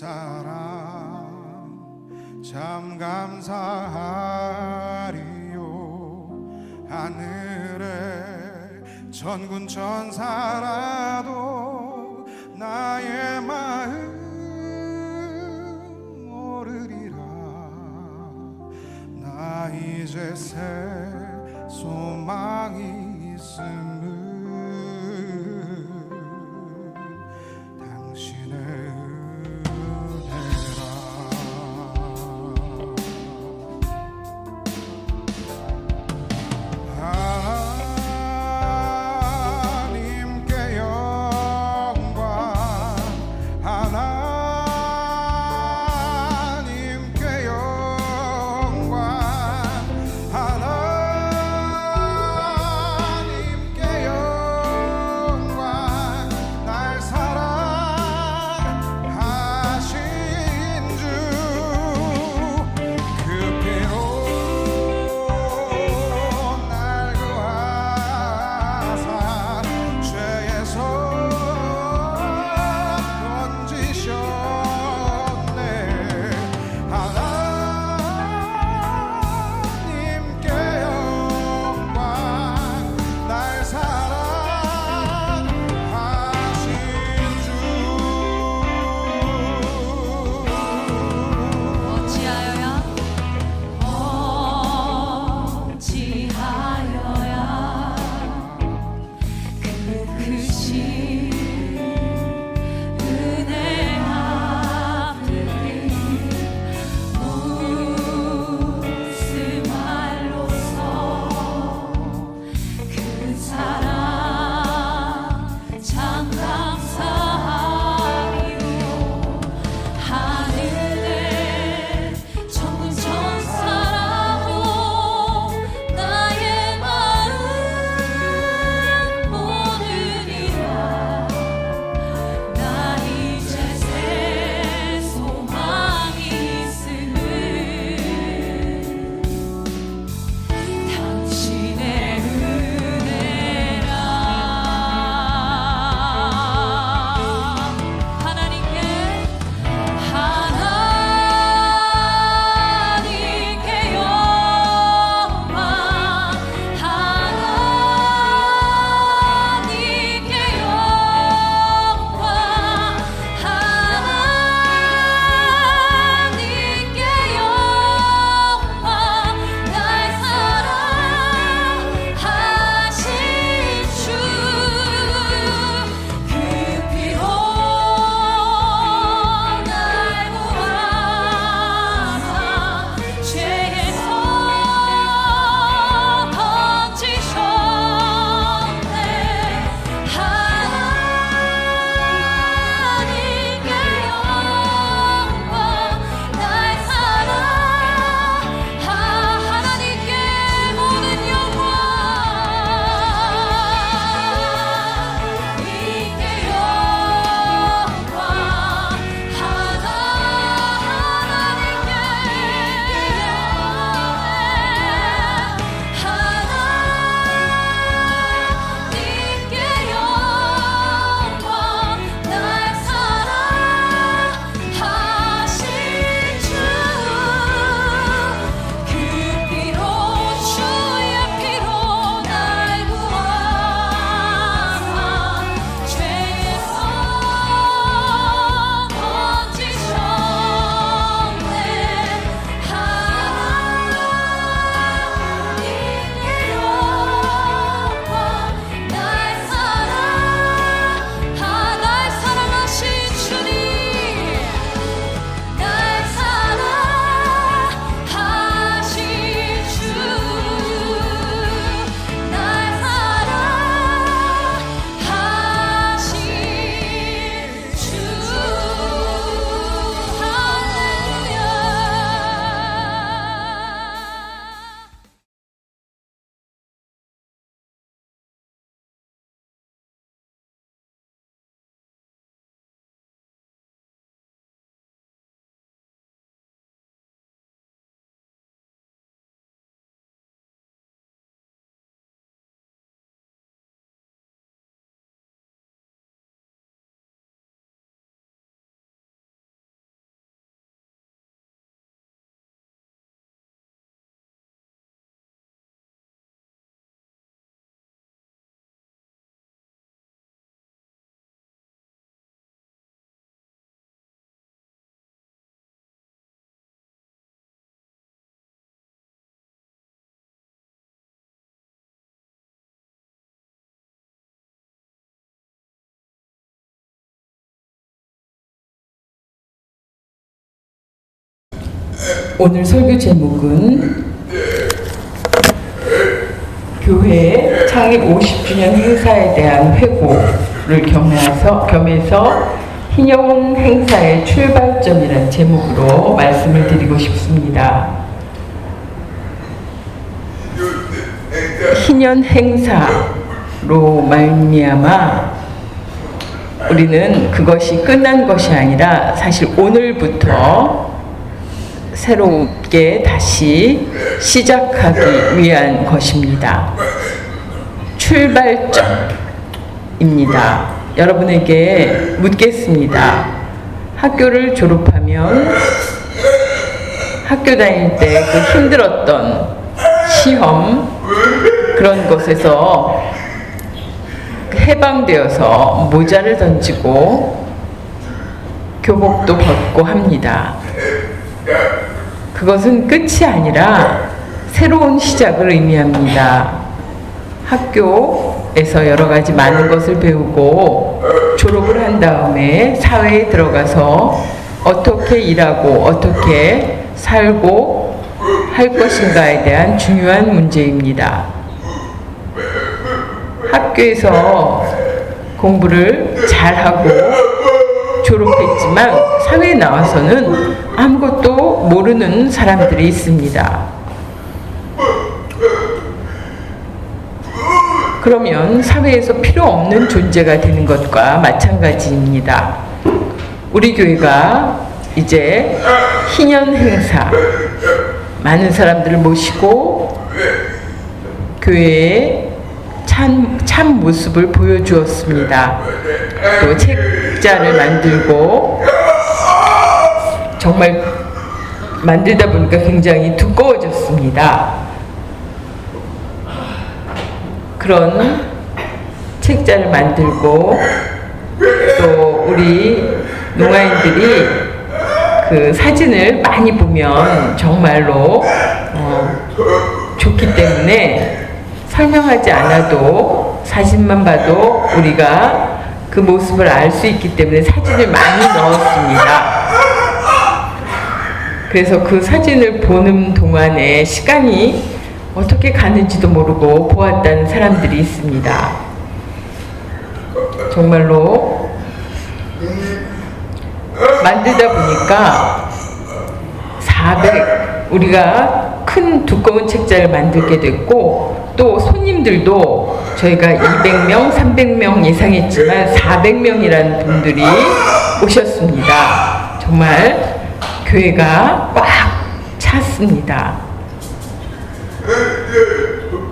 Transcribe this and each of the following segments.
사랑 참 감사하리요. 하늘에 천군 천사라도 나의 마음 모르리라. 나 이제 새 소망이 있음을 당신의 은혜라. 하나님께 영광, 하나님께 영광, 하나님께 오늘 설교 제목은 교회 창립 50주년 행사에 대한 회고를 겸해서 희년 행사의 출발점이라는 제목으로 말씀을 드리고 싶습니다. 희년 행사로 말미암아 우리는 그것이 끝난 것이 아니라 사실 오늘부터 새롭게 다시 시작하기 위한 것입니다. 출발점입니다. 여러분에게 묻겠습니다. 학교를 졸업하면 학교 다닐 때 그 힘들었던 시험 그런 것에서 해방되어서 모자를 던지고 교복도 벗고 합니다. 그것은 끝이 아니라 새로운 시작을 의미합니다. 학교에서 여러 가지 많은 것을 배우고 졸업을 한 다음에 사회에 들어가서 어떻게 일하고 어떻게 살고 할 것인가에 대한 중요한 문제입니다. 학교에서 공부를 잘하고 졸업했지만 사회에 나와서는 아무것도 모르는 사람들이 있습니다. 그러면 사회에서 필요 없는 존재가 되는 것과 마찬가지입니다. 우리 교회가 이제 희년 행사 많은 사람들을 모시고 교회의 참 모습을 보여주었습니다. 또 책자를 만들고 정말 만들다 보니까 굉장히 두꺼워졌습니다. 그런 책자를 만들고 또 우리 농아인들이 그 사진을 많이 보면 정말로 좋기 때문에 설명하지 않아도 사진만 봐도 우리가 그 모습을 알 수 있기 때문에 사진을 많이 넣었습니다. 그래서 그 사진을 보는 동안에 시간이 어떻게 가는지도 모르고 보았다는 사람들이 있습니다. 정말로 만들다 보니까 우리가 큰 두꺼운 책자를 만들게 됐고 또 손님들도 저희가 200명, 300명 예상했지만 400명이라는 분들이 오셨습니다. 정말 교회가 꽉 찼습니다.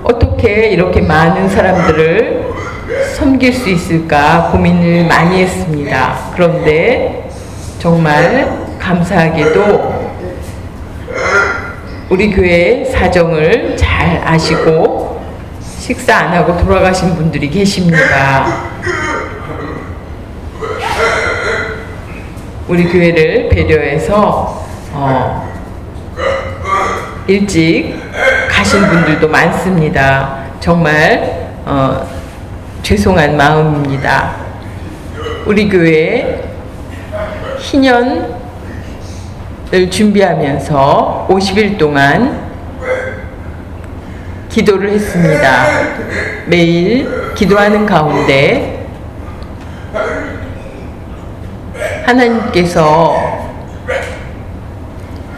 어떻게 이렇게 많은 사람들을 섬길 수 있을까 고민을 많이 했습니다. 그런데 정말 감사하게도 우리 교회의 사정을 잘 아시고 식사 안 하고 돌아가신 분들이 계십니다. 우리 교회를 배려해서 일찍 가신 분들도 많습니다. 정말 죄송한 마음입니다. 우리 교회 희년을 준비하면서 50일 동안 기도를 했습니다. 매일 기도하는 가운데 하나님께서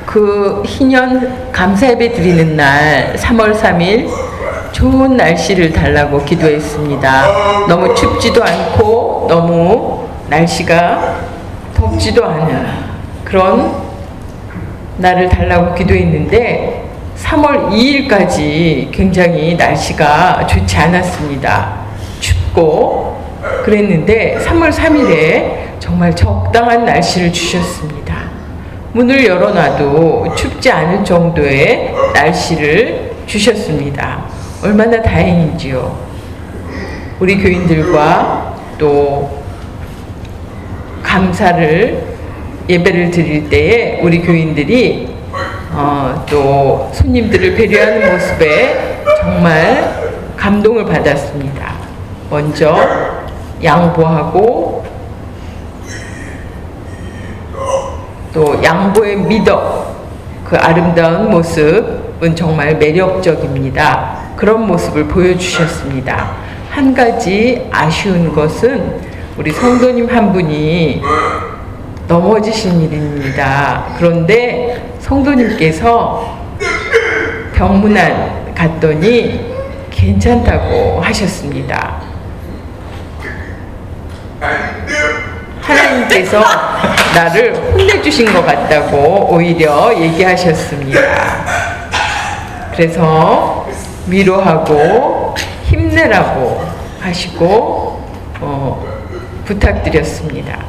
그 희년 감사예배 드리는 날 3월 3일 좋은 날씨를 달라고 기도했습니다. 너무 춥지도 않고 너무 날씨가 덥지도 않은 그런 날을 달라고 기도했는데 3월 2일까지 굉장히 날씨가 좋지 않았습니다. 춥고 그랬는데 3월 3일에 정말 적당한 날씨를 주셨습니다. 문을 열어놔도 춥지 않을 정도의 날씨를 주셨습니다. 얼마나 다행인지요. 우리 교인들과 또 감사를 예배를 드릴 때에 우리 교인들이 또 손님들을 배려하는 모습에 정말 감동을 받았습니다. 먼저 양보하고 또 양보의 미덕 그 아름다운 모습은 정말 매력적입니다. 그런 모습을 보여주셨습니다. 한 가지 아쉬운 것은 우리 성도님 한 분이 넘어지신 일입니다. 그런데 성도님께서 병문안 갔더니 괜찮다고 하셨습니다. 하나님께서 나를 혼내주신 것 같다고 오히려 얘기하셨습니다. 그래서 위로하고 힘내라고 하시고 부탁드렸습니다.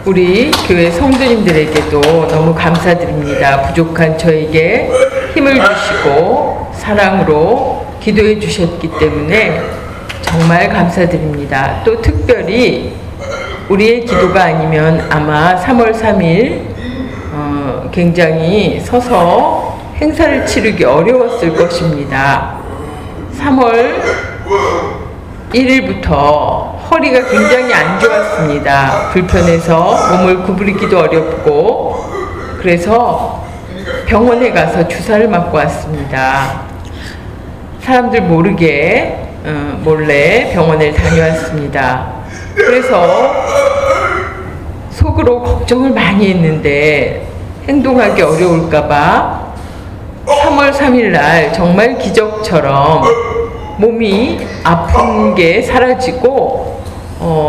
우리 교회 성도님들에게도 너무 감사드립니다. 부족한 저에게 힘을 주시고 사랑으로 기도해 주셨기 때문에 정말 감사드립니다. 또 특별히 우리의 기도가 아니면 아마 3월 3일 굉장히 서서 행사를 치르기 어려웠을 것입니다. 3월 1일부터 허리가 굉장히 안 좋았습니다. 불편해서 몸을 구부리기도 어렵고 그래서 병원에 가서 주사를 맞고 왔습니다. 사람들 모르게 몰래 병원에 다녀왔습니다. 그래서 속으로 걱정을 많이 했는데 행동하기 어려울까봐 3월 3일 날 정말 기적처럼 몸이 아픈 게 사라지고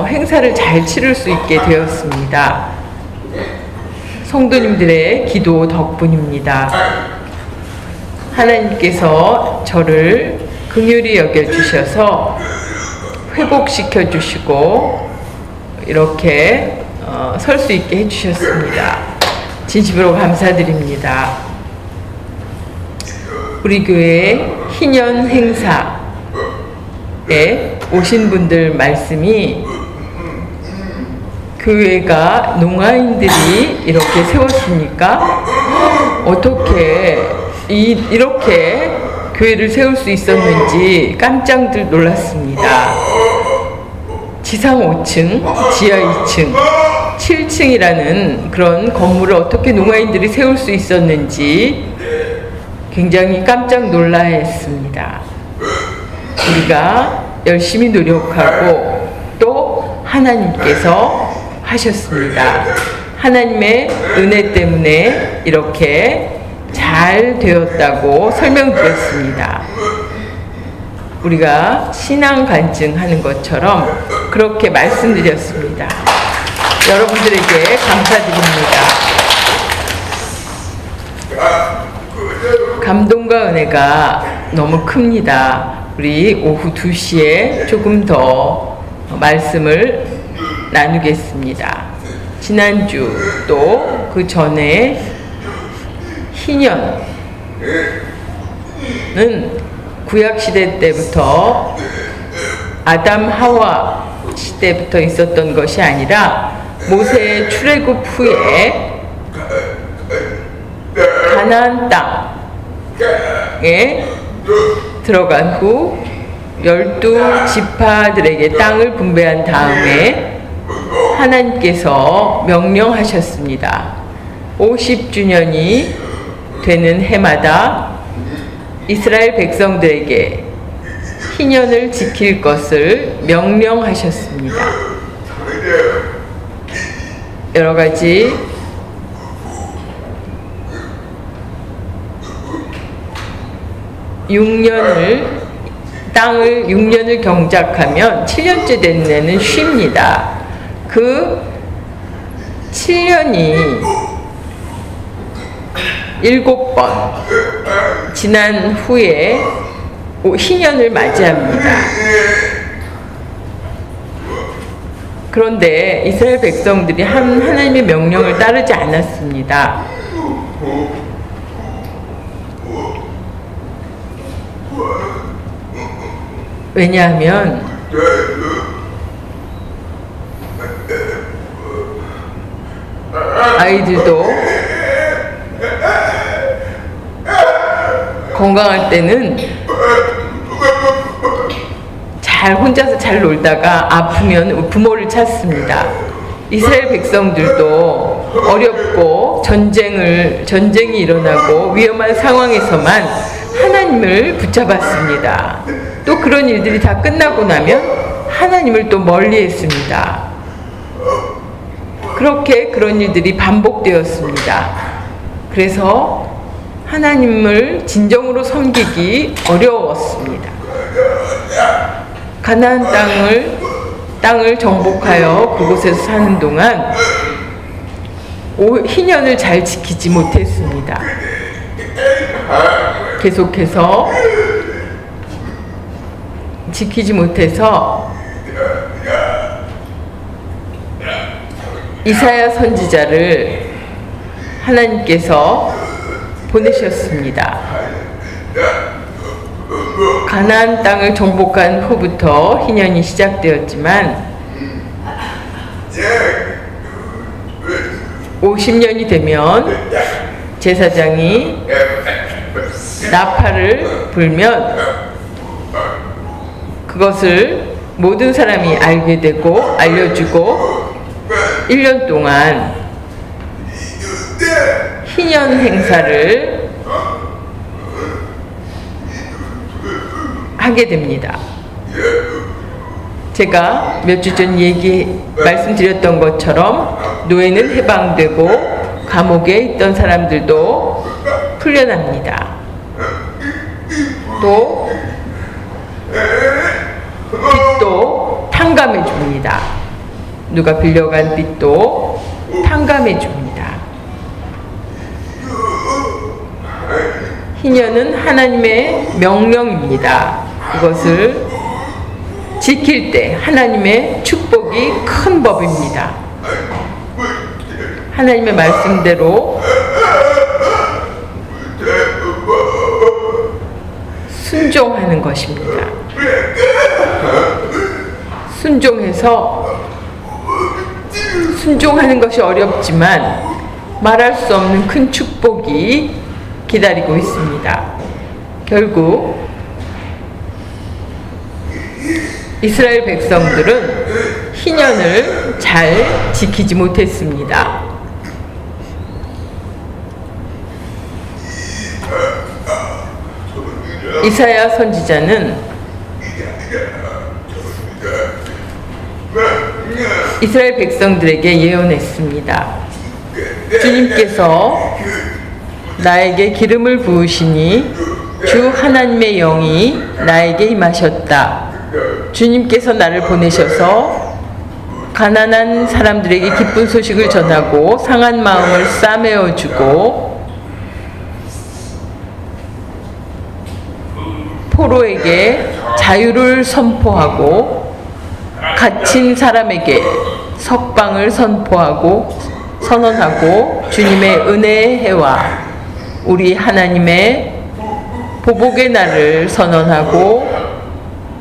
행사를 잘 치를 수 있게 되었습니다. 성도님들의 기도 덕분입니다. 하나님께서 저를 긍휼히 여겨주셔서 회복시켜 주시고 이렇게 설 수 있게 해주셨습니다. 진심으로 감사드립니다. 우리 교회 희년 행사에 오신 분들 말씀이 교회가 농아인들이 이렇게 세웠습니까? 어떻게 이렇게 교회를 세울 수 있었는지 깜짝 놀랐습니다. 지상 5층, 지하 2층, 7층이라는 그런 건물을 어떻게 농아인들이 세울 수 있었는지 굉장히 깜짝 놀라했습니다. 우리가 열심히 노력하고 또 하나님께서 하셨습니다. 하나님의 은혜 때문에 이렇게 잘 되었다고 설명드렸습니다. 우리가 신앙 간증하는 것처럼 그렇게 말씀드렸습니다. 여러분들에게 감사드립니다. 감동과 은혜가 너무 큽니다. 우리 오후 2시에 조금 더 말씀을 나누겠습니다. 지난주 또 그 전에 희년은 구약시대 때부터 아담 하와 시대부터 있었던 것이 아니라 모세의 출애굽 후에 가나안 땅에 들어간 후 12지파들에게 땅을 분배한 다음에 하나님께서 명령하셨습니다. 50주년이 되는 해마다 이스라엘 백성들에게 희년을 지킬 것을 명령하셨습니다. 여러 가지 땅을 6년을 경작하면 7년째 된 애는 쉽니다. 그 7년이 7번 지난 후에 희년을 맞이합니다. 그런데 이스라엘 백성들이 하나님의 명령을 따르지 않았습니다. 왜냐하면 아이들도 건강할 때는 혼자서 잘 놀다가 아프면 부모를 찾습니다. 이스라엘 백성들도 어렵고 전쟁이 일어나고 위험한 상황에서만 하나님을 붙잡았습니다. 또 그런 일들이 다 끝나고 나면 하나님을 또 멀리했습니다. 그렇게 그런 일들이 반복되었습니다. 그래서 하나님을 진정으로 섬기기 어려웠습니다. 가나안 땅을 정복하여 그곳에서 사는 동안 희년을 잘 지키지 못했습니다. 계속해서 지키지 못해서 이사야 선지자를 하나님께서 보내셨습니다. 가나안 땅을 정복한 후부터 희년이 시작되었지만 50년이 되면 제사장이 나팔을 불면 그것을 모든 사람이 알게 되고 알려주고 1년 동안 희년 행사를 하게 됩니다. 제가 몇 주 전 말씀드렸던 것처럼 노예는 해방되고 감옥에 있던 사람들도 풀려납니다. 또 빚도 탕감해 줍니다. 누가 빌려간 빚도 탕감해 줍니다. 희년은 하나님의 명령입니다. 이것을 지킬 때 하나님의 축복이 큰 법입니다. 하나님의 말씀대로 순종하는 것입니다. 순종하는 것이 어렵지만 말할 수 없는 큰 축복이 기다리고 있습니다. 결국 이스라엘 백성들은 희년을 잘 지키지 못했습니다. 이사야 선지자는 이스라엘 백성들에게 예언했습니다. 주님께서 나에게 기름을 부으시니 주 하나님의 영이 나에게 임하셨다. 주님께서 나를 보내셔서 가난한 사람들에게 기쁜 소식을 전하고 상한 마음을 싸매어주고 포로에게 자유를 선포하고 갇힌 사람에게 석방을 선언하고 주님의 은혜의 해와 우리 하나님의 보복의 날을 선언하고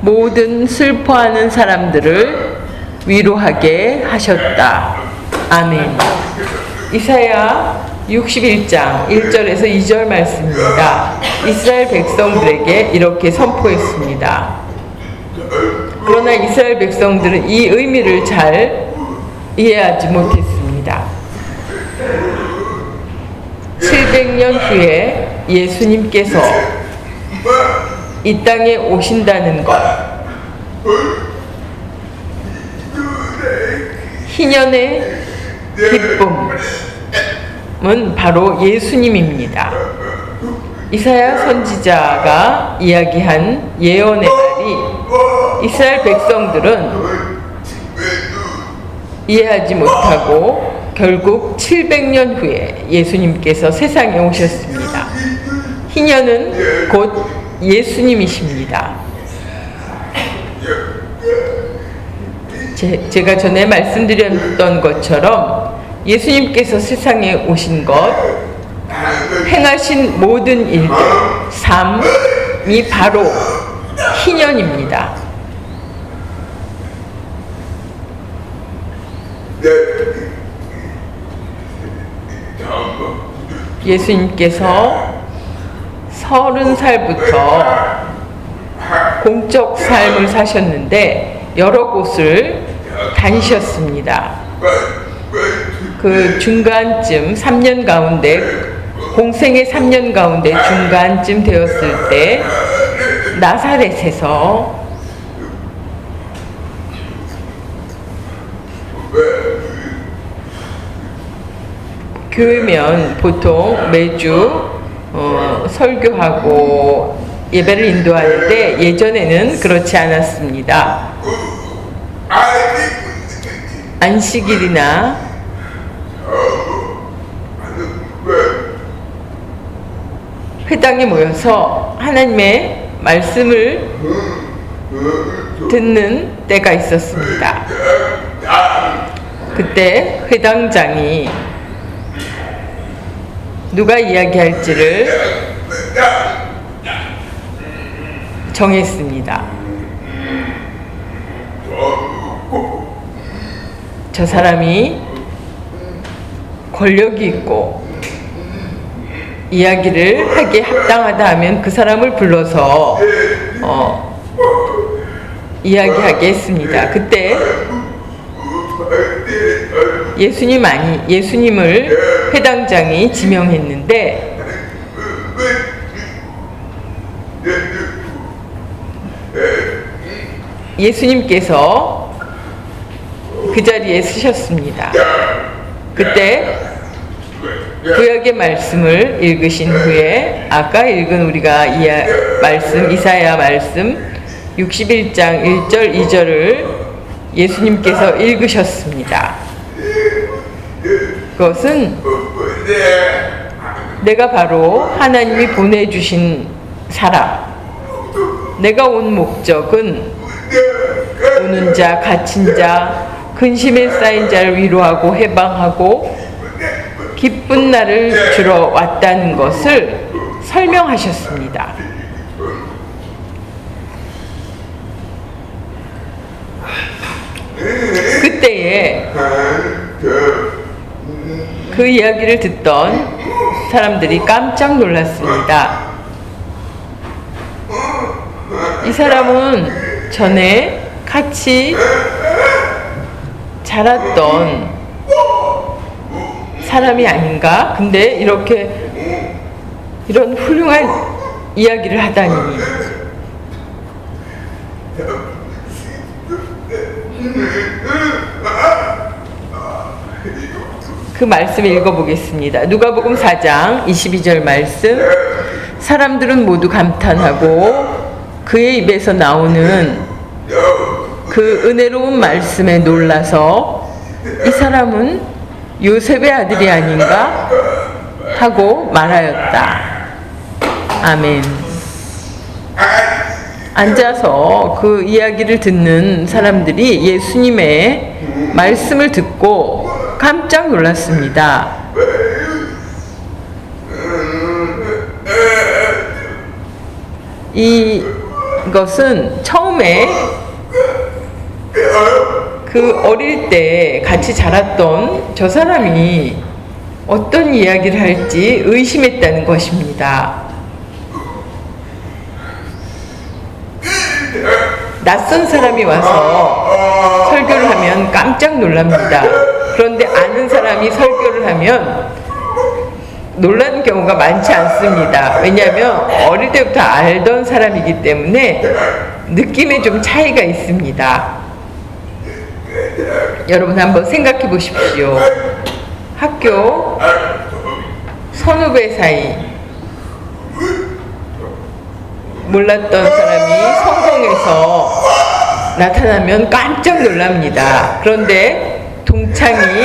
모든 슬퍼하는 사람들을 위로하게 하셨다. 아멘. 이사야 61장 1절에서 2절 말씀입니다. 이스라엘 백성들에게 이렇게 선포했습니다. 그러나 이스라엘 백성들은 이 의미를 잘 이해하지 못했습니다. 700년 후에 예수님께서 이 땅에 오신다는 것, 희년의 기쁨은 바로 예수님입니다. 이사야 선지자가 이야기한 예언의 말이 이스라엘 백성들은 이해하지 못하고 결국 700년 후에 예수님께서 세상에 오셨습니다. 희년은 곧 예수님이십니다. 제가 전에 말씀드렸던 것처럼 예수님께서 세상에 오신 것, 행하신 모든 일들, 삶이 바로 희년입니다. 예수님께서 30살부터 공적 삶을 사셨는데 여러 곳을 다니셨습니다. 그 중간쯤 3년 가운데 공생의 3년 가운데 중간쯤 되었을 때 나사렛에서 교회면 보통 매주 설교하고 예배를 인도하는데 예전에는 그렇지 않았습니다. 안식일이나 회당에 모여서 하나님의 말씀을 듣는 때가 있었습니다. 그때 회당장이 누가 이야기할지를 정했습니다. 저 사람이 권력이 있고 이야기를 하기에 합당하다 하면 그 사람을 불러서 이야기하게 했습니다. 그때 예수님을 회당장이 지명했는데 예수님께서 그 자리에 서셨습니다. 그때 구약의 말씀을 읽으신 후에 아까 읽은 우리가 이사야 말씀 61장 1절 2절을 예수님께서 읽으셨습니다. 그것은 내가 바로 하나님이 보내주신 사람, 내가 온 목적은 오는 자, 갇힌 자, 근심에 쌓인 자를 위로하고 해방하고 기쁜 날을 주러 왔다는 것을 설명하셨습니다. 그때에 그 이야기를 듣던 사람들이 깜짝 놀랐습니다. 이 사람은 전에 같이 자랐던 사람이 아닌가? 근데 이런 훌륭한 이야기를 하다니. 그 말씀을 읽어보겠습니다. 누가복음 4장 22절 말씀. 사람들은 모두 감탄하고 그의 입에서 나오는 그 은혜로운 말씀에 놀라서 이 사람은 요셉의 아들이 아닌가 하고 말하였다. 아멘. 앉아서 그 이야기를 듣는 사람들이 예수님의 말씀을 듣고 깜짝 놀랐습니다. 이것은 처음에 그 어릴 때 같이 자랐던 저 사람이 어떤 이야기를 할지 의심했다는 것입니다. 낯선 사람이 와서 설교를 하면 깜짝 놀랍니다. 그런데 아는 사람이 설교를 하면 놀라는 경우가 많지 않습니다. 왜냐하면 어릴 때부터 알던 사람이기 때문에 느낌에 좀 차이가 있습니다. 여러분 한번 생각해 보십시오. 학교 선후배 사이 몰랐던 사람이 성공해서 나타나면 깜짝 놀랍니다. 그런데 동창이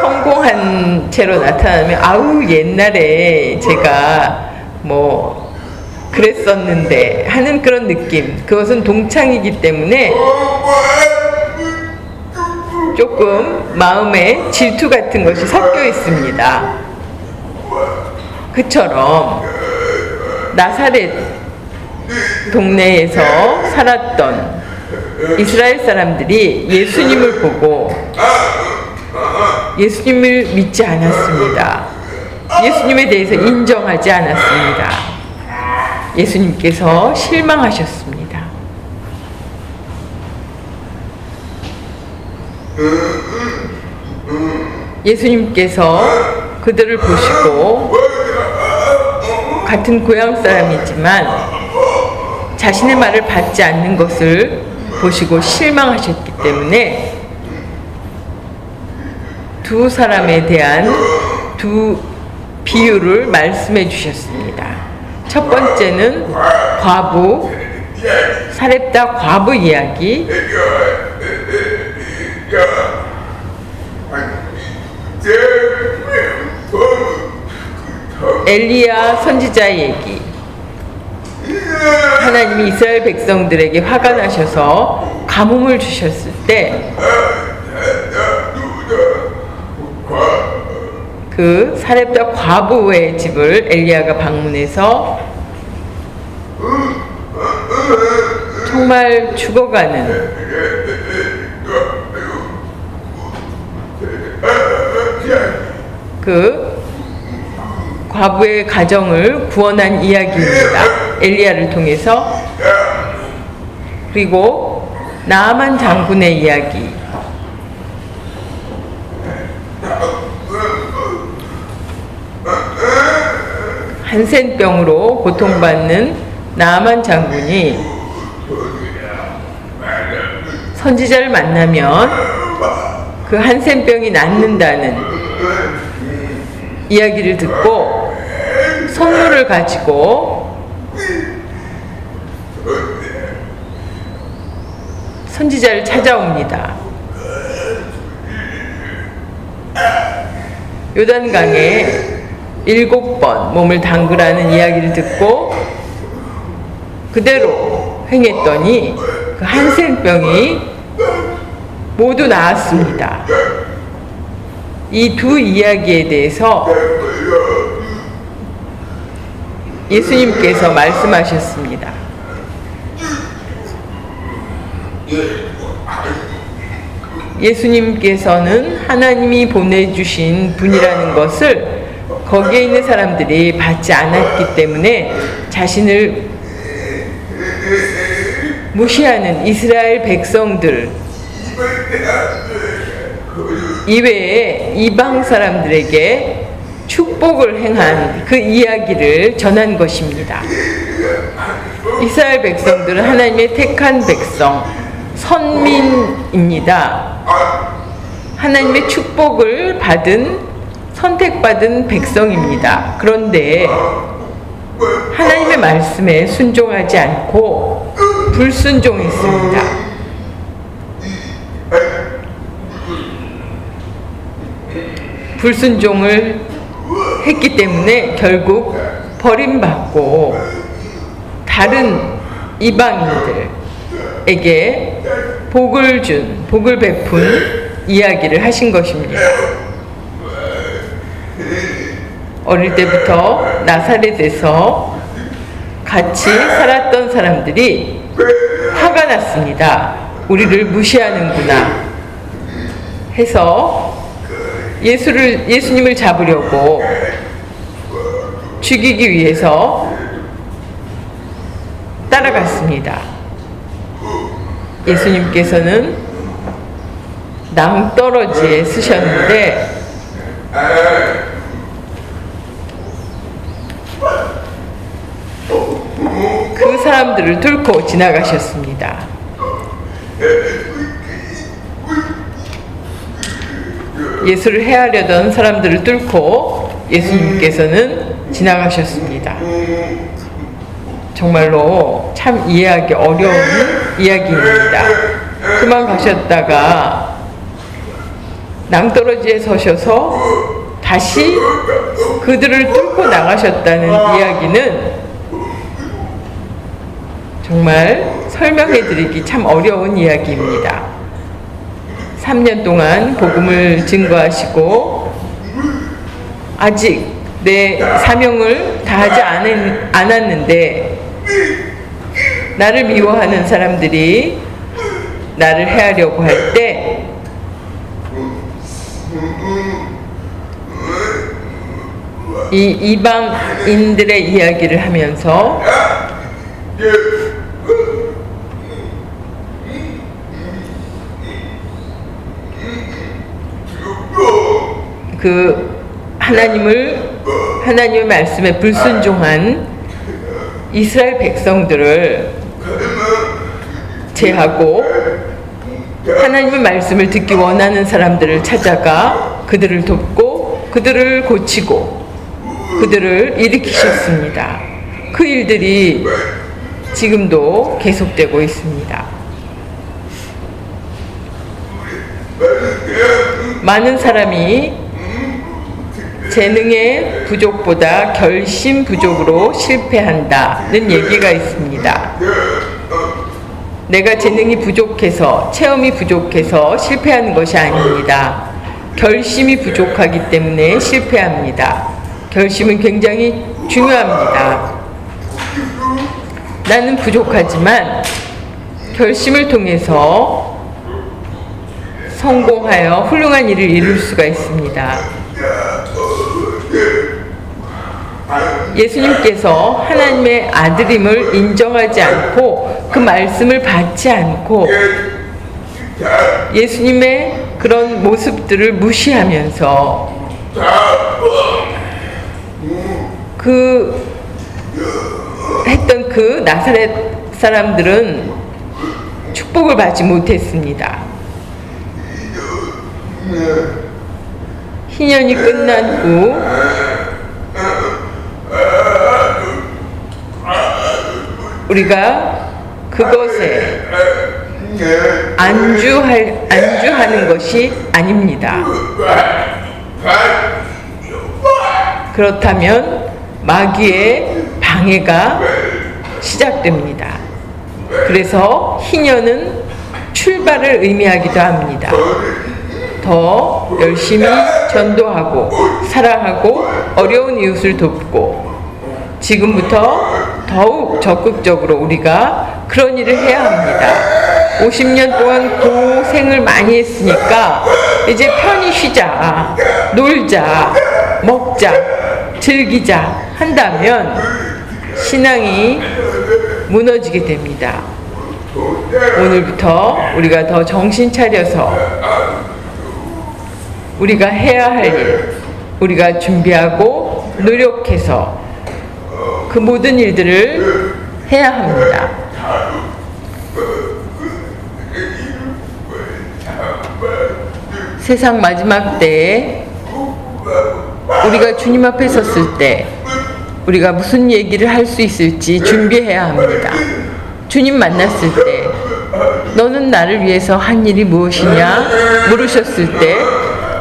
성공한 채로 나타나면 아우 옛날에 제가 뭐 그랬었는데 하는 그런 느낌. 그것은 동창이기 때문에 조금 마음에 질투 같은 것이 섞여 있습니다. 그처럼 나사렛 동네에서 살았던 이스라엘 사람들이 예수님을 보고 예수님을 믿지 않았습니다. 예수님에 대해서 인정하지 않았습니다. 예수님께서 실망하셨습니다. 예수님께서 그들을 보시고 같은 고향 사람이지만 자신의 말을 받지 않는 것을 보시고 실망하셨기 때문에 두 사람에 대한 두 비유를 말씀해 주셨습니다. 첫 번째는 과부, 사렙다 과부 이야기, 엘리야 선지자 얘기. 하나님이 이스라엘 백성들에게 화가 나셔서 가뭄을 주셨을 때 그 사렙다 과부의 집을 엘리야가 방문해서 정말 죽어가는 그 과부의 가정을 구원한 이야기입니다. 엘리야를 통해서. 그리고 나아만 장군의 이야기. 한센병으로 고통받는 나아만 장군이 선지자를 만나면 그 한센병이 낫는다는 이야기를 듣고 선물을 가지고 선지자를 찾아옵니다. 요단강에 7번 몸을 담그라는 이야기를 듣고 그대로 행했더니 그 한센병이 모두 나았습니다. 이 두 이야기에 대해서 예수님께서 말씀하셨습니다. 예수님께서는 하나님이 보내주신 분이라는 것을 거기에 있는 사람들이 받지 않았기 때문에 자신을 무시하는 이스라엘 백성들 이외에 이방 사람들에게 축복을 행한 그 이야기를 전한 것입니다. 이스라엘 백성들은 하나님의 택한 백성, 선민입니다. 하나님의 축복을 받은, 선택받은 백성입니다. 그런데 하나님의 말씀에 순종하지 않고 불순종했습니다. 불순종을 했기 때문에 결국 버림받고 다른 이방인들에게 복을 베푼 이야기를 하신 것입니다. 어릴 때부터 나사렛에서 같이 살았던 사람들이 화가 났습니다. 우리를 무시하는구나 해서 예수님을 잡으려고 죽이기 위해서 따라갔습니다. 예수님께서는 낭떠러지에 쓰셨는데 그 사람들을 뚫고 지나가셨습니다. 예수를 해하려던 사람들을 뚫고 예수님께서는 지나가셨습니다. 정말로 참 이해하기 어려운 이야기입니다. 그만 가셨다가 낭떠러지에 서셔서 다시 그들을 뚫고 나가셨다는 이야기는 정말 설명해드리기 참 어려운 이야기입니다. 3년 동안 복음을 증거하시고 아직 내 사명을 다하지 않았는데 나를 미워하는 사람들이 나를 해하려고 할 때 이 이방인들의 이야기를 하면서 하나님의 말씀에 불순종한 이스라엘 백성들을 제하고 하나님의 말씀을 듣기 원하는 사람들을 찾아가 그들을 돕고 그들을 고치고 그들을 일으키셨습니다. 그 일들이 지금도 계속되고 있습니다. 많은 사람이 재능의 부족보다 결심 부족으로 실패한다는 얘기가 있습니다. 내가 재능이 부족해서, 체험이 부족해서 실패하는 것이 아닙니다. 결심이 부족하기 때문에 실패합니다. 결심은 굉장히 중요합니다. 나는 부족하지만 결심을 통해서 성공하여 훌륭한 일을 이룰 수가 있습니다. 예수님께서 하나님의 아들임을 인정하지 않고 그 말씀을 받지 않고 예수님의 그런 모습들을 무시하면서 했던 그 나사렛 사람들은 축복을 받지 못했습니다. 희년이 끝난 후 우리가 그것에 안주하는 것이 아닙니다. 그렇다면 마귀의 방해가 시작됩니다. 그래서 희년은 출발을 의미하기도 합니다. 더 열심히 전도하고 사랑하고 어려운 이웃을 돕고 지금부터 더욱 적극적으로 우리가 그런 일을 해야 합니다. 50년 동안 고생을 많이 했으니까 이제 편히 쉬자, 놀자, 먹자, 즐기자 한다면 신앙이 무너지게 됩니다. 오늘부터 우리가 더 정신 차려서 우리가 해야 할 일, 우리가 준비하고 노력해서 그 모든 일들을 해야 합니다. 세상 마지막 때에 우리가 주님 앞에 섰을 때 우리가 무슨 얘기를 할 수 있을지 준비해야 합니다. 주님 만났을 때 너는 나를 위해서 한 일이 무엇이냐 물으셨을 때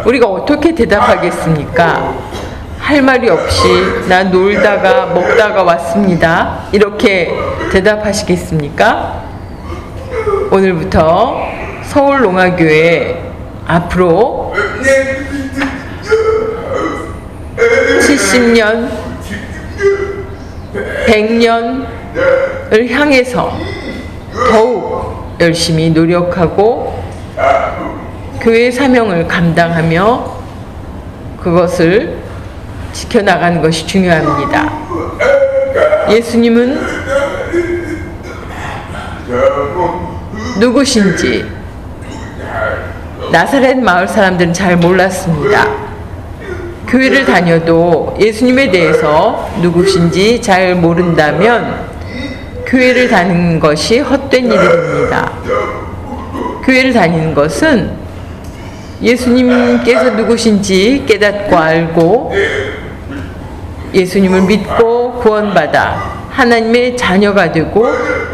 우리가 어떻게 대답하겠습니까? 할 말이 없이 나 놀다가 먹다가 왔습니다. 이렇게 대답하시겠습니까? 오늘부터 서울농아교회 앞으로 70년, 100년을 향해서 더욱 열심히 노력하고 교회의 사명을 감당하며 그것을 지켜나가는 것이 중요합니다. 예수님은 누구신지 나사렛 마을 사람들은 잘 몰랐습니다. 교회를 다녀도 예수님에 대해서 누구신지 잘 모른다면 교회를 다니는 것이 헛된 일이 됩니다. 교회를 다니는 것은 예수님께서 누구신지 깨닫고 알고 예수님을 믿고 구원받아 하나님의 자녀가 되고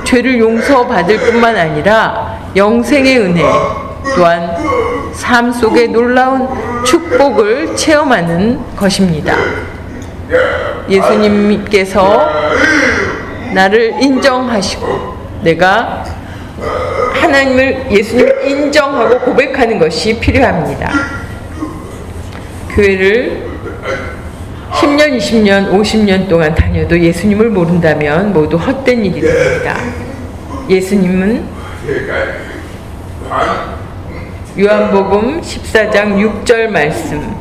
죄를 용서받을 뿐만 아니라 영생의 은혜 또한 삶 속에 놀라운 축복을 체험하는 것입니다. 예수님께서 나를 인정하시고 내가 하나님을 예수님을 인정하고 고백하는 것이 필요합니다. 교회를 10년, 20년, 50년 동안 다녀도 예수님을 모른다면 모두 헛된 일이 됩니다. 예수님은 요한복음 14장 6절 말씀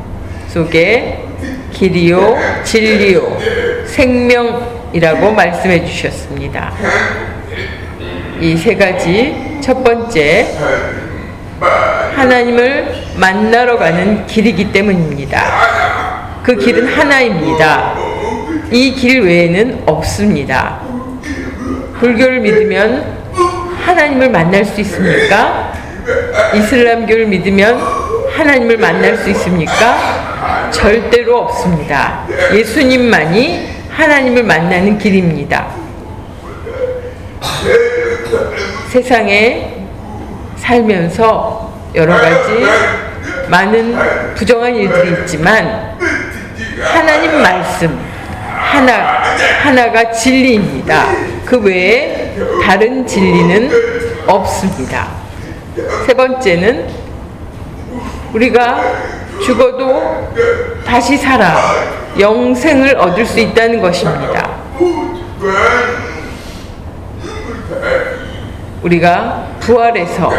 속에 길이요 진리요 생명이라고 말씀해 주셨습니다. 이 세 가지 첫 번째 하나님을 만나러 가는 길이기 때문입니다. 그 길은 하나입니다. 이 길 외에는 없습니다. 불교를 믿으면 하나님을 만날 수 있습니까? 이슬람교를 믿으면 하나님을 만날 수 있습니까? 절대로 없습니다. 예수님만이 하나님을 만나는 길입니다. 세상에 살면서 여러 가지 많은 부정한 일들이 있지만 하나님 말씀 하나가 진리입니다. 그 외에 다른 진리는 없습니다. 세 번째는 우리가 죽어도 다시 살아 영생을 얻을 수 있다는 것입니다. 우리가 부활해서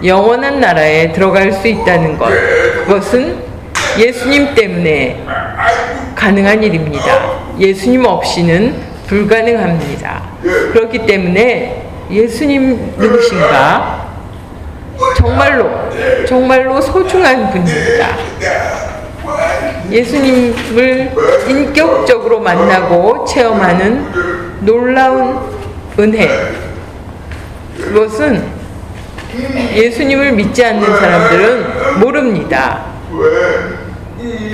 영원한 나라에 들어갈 수 있다는 것, 그것은 예수님 때문에 가능한 일입니다. 예수님 없이는 불가능합니다. 그렇기 때문에 예수님 누구신가? 정말로 소중한 분입니다. 예수님을 인격적으로 만나고 체험하는 놀라운 은혜, 그것은 예수님을 믿지 않는 사람들은 모릅니다.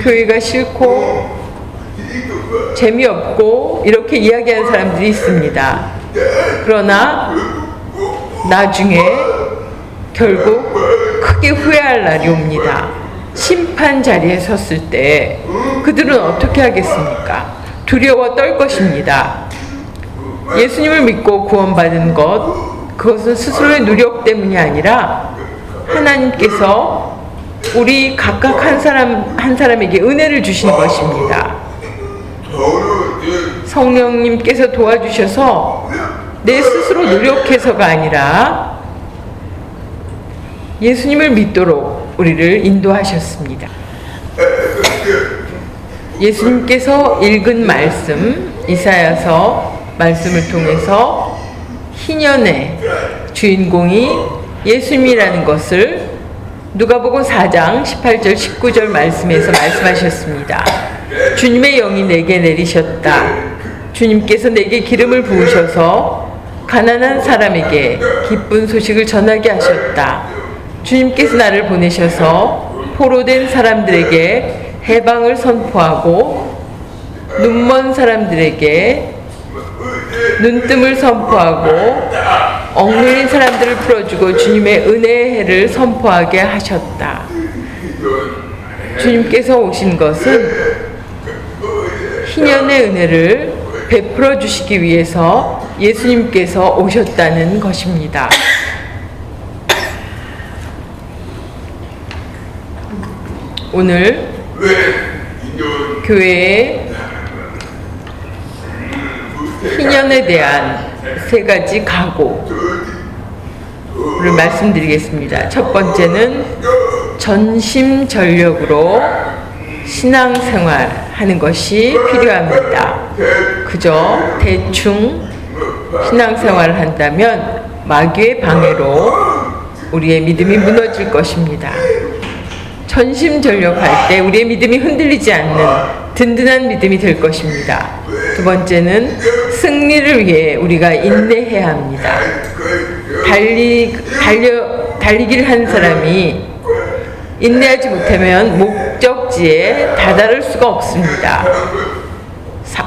교회가 싫고 재미없고 이렇게 이야기하는 사람들이 있습니다. 그러나 나중에 결국 크게 후회할 날이 옵니다. 심판 자리에 섰을 때 그들은 어떻게 하겠습니까? 두려워 떨 것입니다. 예수님을 믿고 구원받은 것, 그것은 스스로의 노력 때문이 아니라 하나님께서 우리 각각 한 사람에게 은혜를 주신 것입니다. 성령님께서 도와주셔서 내 스스로 노력해서가 아니라 예수님을 믿도록 우리를 인도하셨습니다. 예수님께서 읽은 말씀, 이사야서 말씀을 통해서 희년의 주인공이 예수님이라는 것을 누가복음 4장 18절 19절 말씀에서 말씀하셨습니다. 주님의 영이 내게 내리셨다. 주님께서 내게 기름을 부으셔서 가난한 사람에게 기쁜 소식을 전하게 하셨다. 주님께서 나를 보내셔서 포로된 사람들에게 해방을 선포하고 눈먼 사람들에게 눈뜸을 선포하고 억눌린 사람들을 풀어주고 주님의 은혜의 해를 선포하게 하셨다. 주님께서 오신 것은 희년의 은혜를 베풀어 주시기 위해서 예수님께서 오셨다는 것입니다. 오늘 교회에 희년에 대한 세 가지 각오를 말씀드리겠습니다. 첫 번째는 전심전력으로 신앙생활 하는 것이 필요합니다. 그저 대충 신앙생활을 한다면 마귀의 방해로 우리의 믿음이 무너질 것입니다. 전심전력할 때 우리의 믿음이 흔들리지 않는 든든한 믿음이 될 것입니다. 두 번째는 승리를 위해 우리가 인내해야 합니다. 달리기를 하는 사람이 인내하지 못하면 목적지에 다다를 수가 없습니다.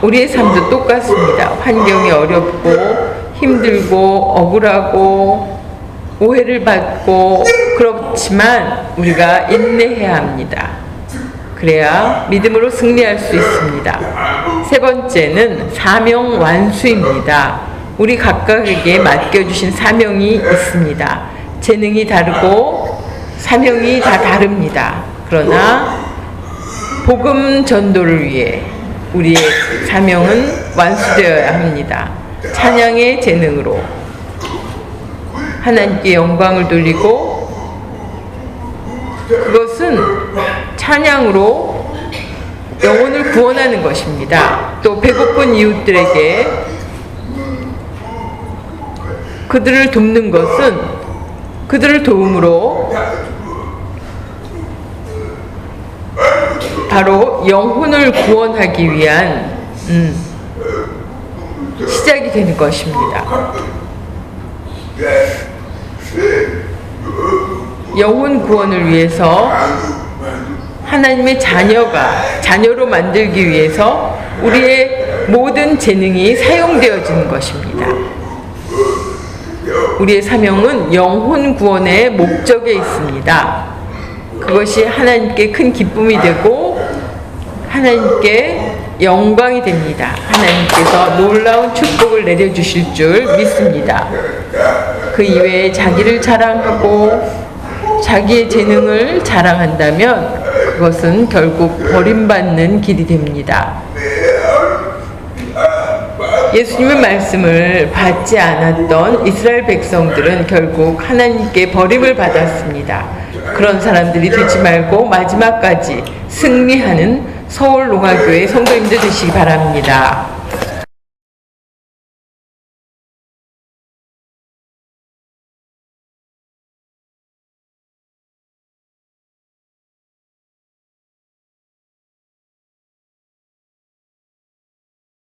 우리의 삶도 똑같습니다. 환경이 어렵고 힘들고 억울하고 오해를 받고 그렇지만 우리가 인내해야 합니다. 그래야 믿음으로 승리할 수 있습니다. 세 번째는 사명 완수입니다. 우리 각각에게 맡겨주신 사명이 있습니다. 재능이 다르고 사명이 다 다릅니다. 그러나 복음 전도를 위해 우리의 사명은 완수되어야 합니다. 찬양의 재능으로 하나님께 영광을 돌리고 그것은 찬양으로 영혼을 구원하는 것입니다. 또 배고픈 이웃들에게 그들을 돕는 것은 그들을 도움으로 바로 영혼을 구원하기 위한 시작이 되는 것입니다. 영혼 구원을 위해서 하나님의 자녀로 만들기 위해서 우리의 모든 재능이 사용되어지는 것입니다. 우리의 사명은 영혼 구원의 목적에 있습니다. 그것이 하나님께 큰 기쁨이 되고 하나님께 영광이 됩니다. 하나님께서 놀라운 축복을 내려주실 줄 믿습니다. 그 이외에 자기를 자랑하고 자기의 재능을 자랑한다면 그것은 결국 버림받는 길이 됩니다. 예수님의 말씀을 받지 않았던 이스라엘 백성들은 결국 하나님께 버림을 받았습니다. 그런 사람들이 되지 말고 마지막까지 승리하는 서울농화교회 성도님들 되시기 바랍니다.